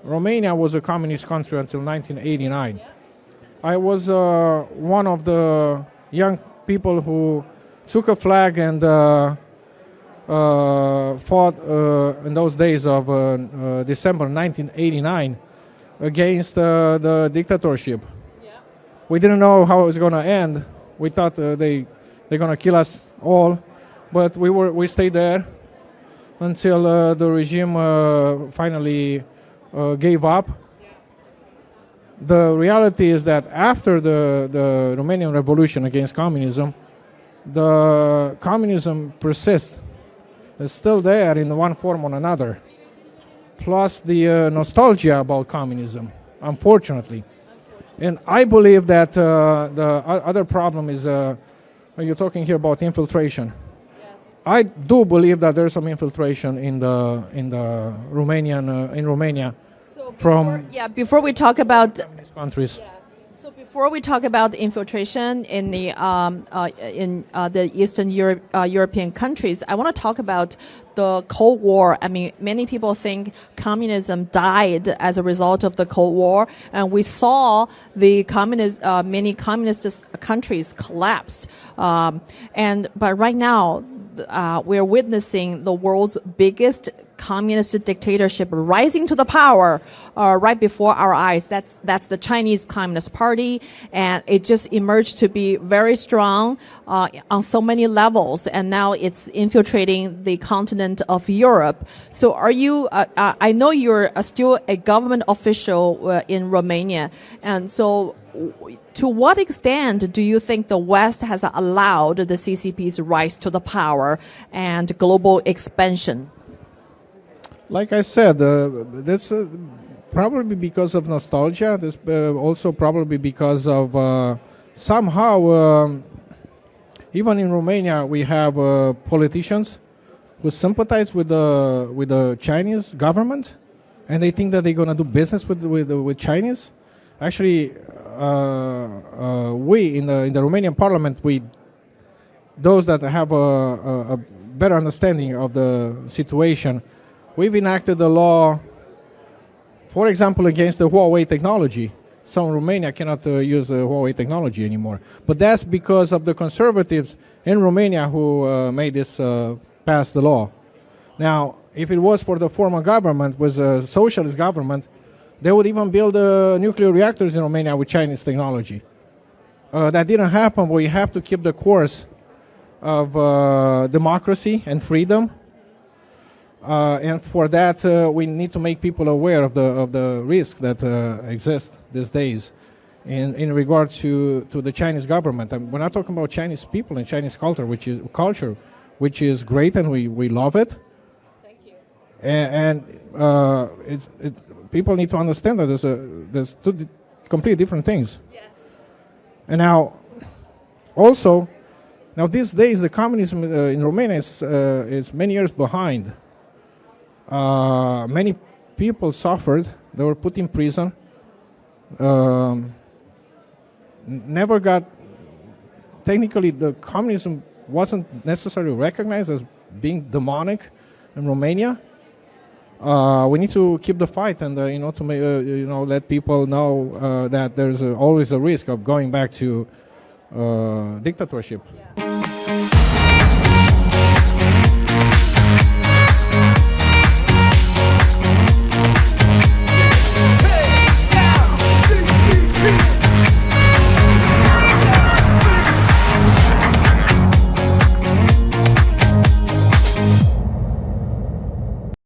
Romania was a communist country until 1989. I was one of the young people who took a flag and fought in those days of December 1989 against the dictatorship. Yeah. We didn't know how it was going to end. We thought they're going to kill us all, but we stayed there until the regime finally gave up. The reality is that after the Romanian Revolution against communism, the communism persists. It's still there in one form or another. Plus the nostalgia about communism, unfortunately. And I believe that the other problem is, you're talking here about infiltration. Yes. I do believe that there's some infiltration in the Romania. Before we talk about countries. Yeah. So before we talk about infiltration in the Eastern European countries, I want to talk about the Cold War. I mean, many people think communism died as a result of the Cold War, and we saw the many communist countries collapsed. But right now, we're witnessing the world's biggest communist dictatorship rising to the power right before our eyes. That's the Chinese Communist Party, and it just emerged to be very strong on so many levels, and now it's infiltrating the continent of Europe. So are you, I know you're still a government official in Romania, and so to what extent do you think the West has allowed the CCP's rise to the power and global expansion? Like I said, that's probably because of nostalgia. This also probably because of somehow, even in Romania, we have politicians who sympathize with the Chinese government, and they think that they're going to do business with Chinese. Actually, we in the Romanian Parliament, those that have a better understanding of the situation, we've enacted a law, for example, against the Huawei technology. So Romania cannot use Huawei technology anymore. But that's because of the conservatives in Romania who made this pass the law. Now, if it was for the former government, was a socialist government, they would even build nuclear reactors in Romania with Chinese technology. That didn't happen, but we have to keep the course of democracy and freedom. And for that, we need to make people aware of the risk that exists these days in regard to the Chinese government. And we're not talking about Chinese people and Chinese culture, which is great, and we love it. Thank you. And people need to understand that there's two completely different things. Yes. And now these days the communism in Romania is many years behind. Many people suffered. They were put in prison. Never got. Technically, the communism wasn't necessarily recognized as being demonic in Romania. We need to keep the fight, and to let people know that there's always a risk of going back to dictatorship. Yeah.